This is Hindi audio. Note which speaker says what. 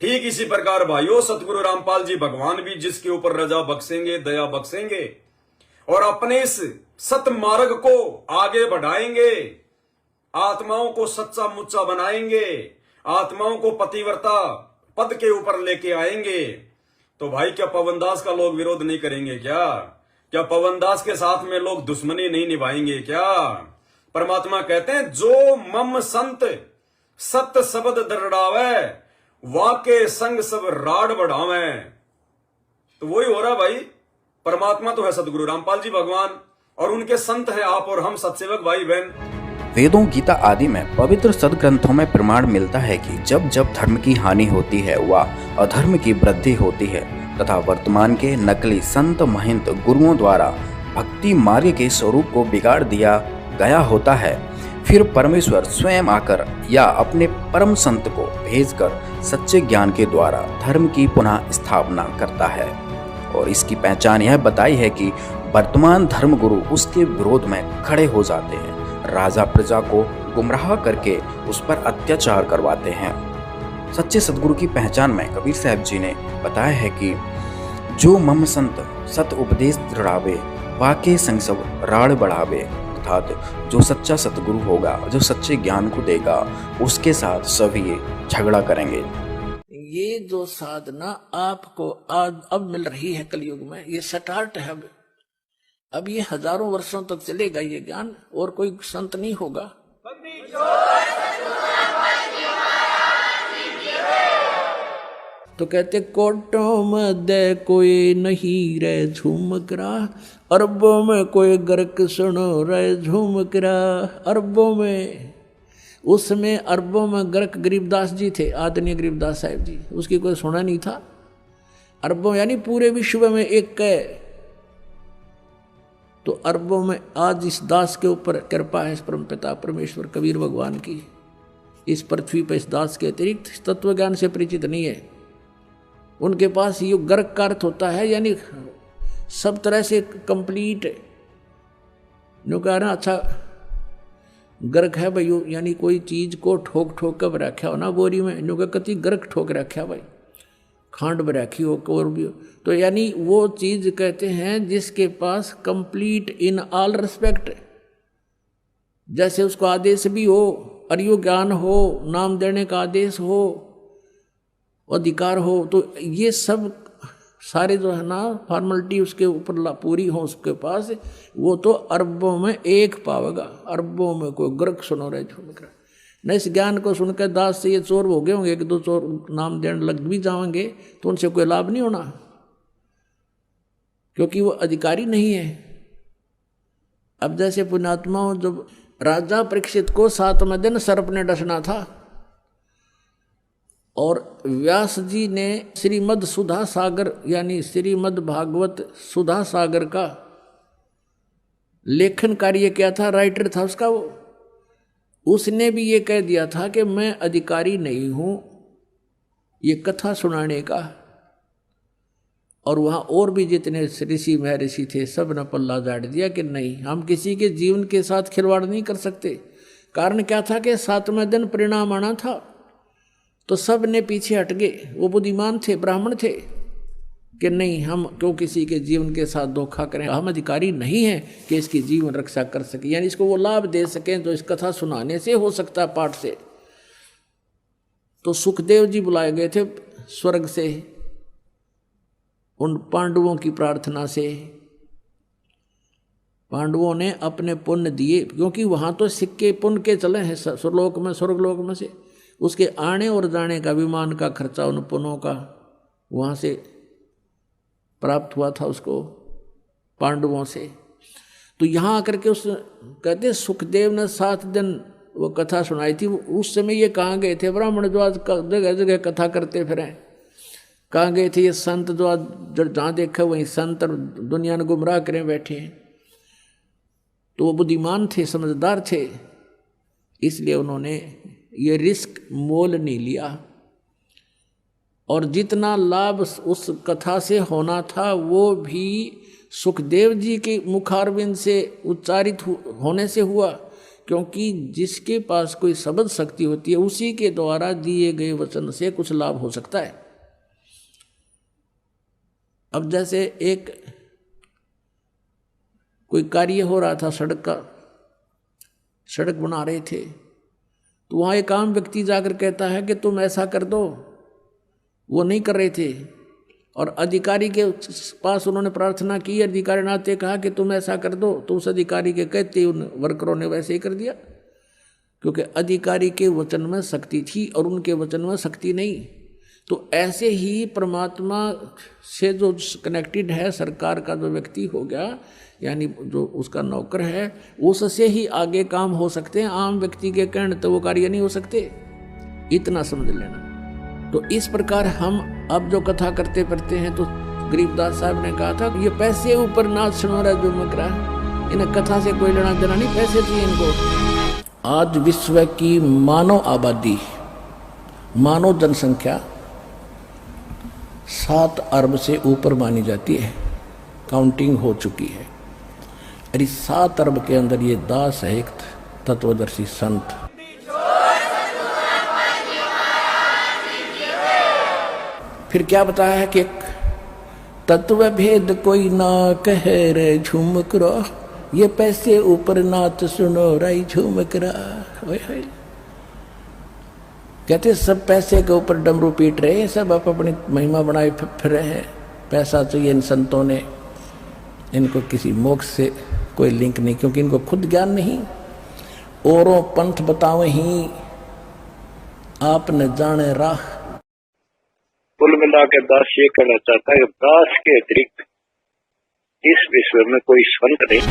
Speaker 1: ठीक इसी प्रकार भाइयों सतगुरु रामपाल जी भगवान भी जिसके ऊपर रजा बख्शेंगे, दया बख्शेंगे और अपने इस सत मार्ग को आगे बढ़ाएंगे, आत्माओं को सच्चा मुच्चा बनाएंगे, आत्माओं को पतिव्रता पद के ऊपर लेके आएंगे, तो भाई क्या पवनदास का लोग विरोध नहीं करेंगे क्या? क्या पवनदास के साथ में लोग दुश्मनी नहीं निभाएंगे क्या? परमात्मा कहते हैं जो मम संत सत्य शब्द दरड़ावे वाके संग सब राड बढ़ावे। तो वही हो रहा भाई, परमात्मा तो है सतगुरु रामपाल जी भगवान और उनके संत है आप और हम सत्सेवक भाई बहन।
Speaker 2: वेदों, गीता आदि में पवित्र सदग्रंथों में प्रमाण मिलता है कि जब जब धर्म की हानि होती है व अधर्म की वृद्धि होती है तथा वर्तमान के नकली संत महंत गुरुओं द्वारा भक्ति मार्ग के स्वरूप को बिगाड़ दिया गया होता है, फिर परमेश्वर स्वयं आकर या अपने परम संत को भेजकर सच्चे ज्ञान के द्वारा धर्म की पुनः स्थापना करता है। और इसकी पहचान यह बताई है कि वर्तमान धर्म गुरु उसके विरोध में खड़े हो जाते हैं, राजा प्रजा को गुमराह करके उस पर अत्याचार करवाते हैं। सच्चे सदगुरु की पहचान में कबीर साहब जी ने बताया है कि जो मम संत सत उपदेश दृढ़ावे वाके संग सब राड़ बढ़ावे, अर्थात जो सच्चा सतगुरु होगा, जो सच्चे ज्ञान को देगा, उसके साथ सभी झगड़ा करेंगे।
Speaker 3: ये जो साधना आपको आज अब मिल रही है कलयुग में, ये स्टार्ट है। अब ये हजारों वर्षों तक चलेगा ये ज्ञान, और कोई संत नहीं होगा। तो कहते कोटों में दे कोई नहीं रे झूमकरा, अरबों में कोई गर्क सुनो रे झूमकरा। अरबों में, उसमें अरबों में गर्क गरीबदास जी थे, आदरणीय गरीबदास साहिब जी, उसकी कोई सुना नहीं था। अरबों यानी पूरे विश्व में एक के, तो अरबों में आज इस दास के ऊपर कृपा है, इस परमपिता परमेश्वर कबीर भगवान की। इस पृथ्वी पर इस दास के अतिरिक्त तत्व ज्ञान से परिचित नहीं है। उनके पास ये गर्क का अर्थ होता है यानी सब तरह से कंप्लीट है। नो कह रहा अच्छा गर्क है भाई, यानी कोई चीज को ठोक ठोक कर रखा हो ना बोरी में, नो कति गर्क ठोक रखा भाई, खांड में रखी हो और भी हो। तो यानी वो चीज कहते हैं जिसके पास कंप्लीट इन ऑल रिस्पेक्ट, जैसे उसको आदेश भी हो, अर्यो ज्ञान हो, नाम देने का आदेश हो, अधिकार हो, तो ये सब सारे जो है ना फॉर्मेलिटी उसके ऊपर पूरी हो उसके पास, वो तो अरबों में एक पावेगा। अरबों में कोई गर्क सुनो रहे झुमक रहा न। इस ज्ञान को सुनकर दास से ये चोर हो गए होंगे, एक दो चोर नाम देने लग भी जाएंगे, तो उनसे कोई लाभ नहीं होना, क्योंकि वो अधिकारी नहीं है। अब जैसे पुण्यात्माओं, जब राजा परीक्षित को 7वें दिन सर्प ने डसना था और व्यास जी ने श्रीमद् सुधा सागर यानी श्रीमद् भागवत सुधा सागर का लेखन कार्य किया था, राइटर था उसका वो। उसने भी ये कह दिया था कि मैं अधिकारी नहीं हूं ये कथा सुनाने का। और वहाँ और भी जितने ऋषि महर्षि थे सब ने पल्ला झाड़ दिया कि नहीं, हम किसी के जीवन के साथ खिलवाड़ नहीं कर सकते। कारण क्या था कि 7वें दिन परिणाम आना था, तो सब ने पीछे हट गए। वो बुद्धिमान थे, ब्राह्मण थे कि नहीं, हम क्यों किसी के जीवन के साथ धोखा करें, हम अधिकारी नहीं हैं कि इसकी जीवन रक्षा कर सके, यानी इसको वो लाभ दे सकें जो इस कथा सुनाने से हो सकता है, पाठ से। तो सुखदेव जी बुलाए गए थे स्वर्ग से, उन पांडवों की प्रार्थना से। पांडवों ने अपने पुण्य दिए, क्योंकि वहाँ तो सिक्के पुण्य के चले हैं स्वर्गलोक में, स्वर्गलोक में से उसके आने और जाने का विमान का खर्चा उन पुण्यों का वहाँ से प्राप्त हुआ था उसको पांडवों से। तो यहाँ आकर के उस कहते सुखदेव ने 7 दिन वो कथा सुनाई थी। उस समय ये कहाँ गए थे ब्राह्मण जो आज जगह जगह कथा करते फिरें, कहाँ गए थे ये संत जो आज जहाँ देखा वहीं संत दुनिया ने गुमराह करें बैठे हैं। तो वो बुद्धिमान थे, समझदार थे, इसलिए उन्होंने ये रिस्क मोल नहीं लिया। और जितना लाभ उस कथा से होना था वो भी सुखदेव जी के मुखारविंद से उच्चारित होने से हुआ, क्योंकि जिसके पास कोई शब्द शक्ति होती है उसी के द्वारा दिए गए वचन से कुछ लाभ हो सकता है। अब जैसे एक कोई कार्य हो रहा था सड़क का, सड़क बना रहे थे, तो वहाँ एक आम व्यक्ति जाकर कहता है कि तुम ऐसा कर दो, वो नहीं कर रहे थे और अधिकारी के पास उन्होंने प्रार्थना की, अधिकारी ने आते कहा कि तुम ऐसा कर दो, तो उस अधिकारी के कहते उन वर्करों ने वैसे ही कर दिया, क्योंकि अधिकारी के वचन में शक्ति थी और उनके वचन में शक्ति नहीं। तो ऐसे ही परमात्मा से जो कनेक्टेड है, सरकार का जो व्यक्ति हो गया यानी जो उसका नौकर है, उससे ही आगे काम हो सकते हैं, आम व्यक्ति के कहने तो वो कार्य नहीं हो सकते, इतना समझ लेना। तो इस प्रकार हम अब जो कथा करते पढ़ते हैं, तो गरीबदास साहब ने कहा था ये पैसे ऊपर नाच सुनो रहा जो मकरा, इन्हें कथा से कोई लेना देना नहीं, पैसे चाहिए इनको। आज विश्व की मानव आबादी, मानव जनसंख्या 7 अरब से ऊपर मानी जाती है, काउंटिंग हो चुकी है। और इस 7 अरब के अंदर ये दास है एक तत्वदर्शी संत। फिर क्या बताया है कि तत्व भेद कोई ना कह रे झुमक रो, ये पैसे ऊपर नाच सुनो राई झुमक रहा। कहते सब पैसे के ऊपर डमरू पीट रहे हैं, सब अपनी महिमा बनाए फिर रहे हैं, पैसा चाहिए इन संतों ने, इनको किसी मोक्ष से कोई लिंक नहीं, क्योंकि इनको खुद ज्ञान नहीं। औरों पंथ बतावे ही आप न जाने राह।
Speaker 4: कुल मिला के दास ये कहना चाहता है कि दास के अतिरिक्त इस विश्व में कोई संत नहीं।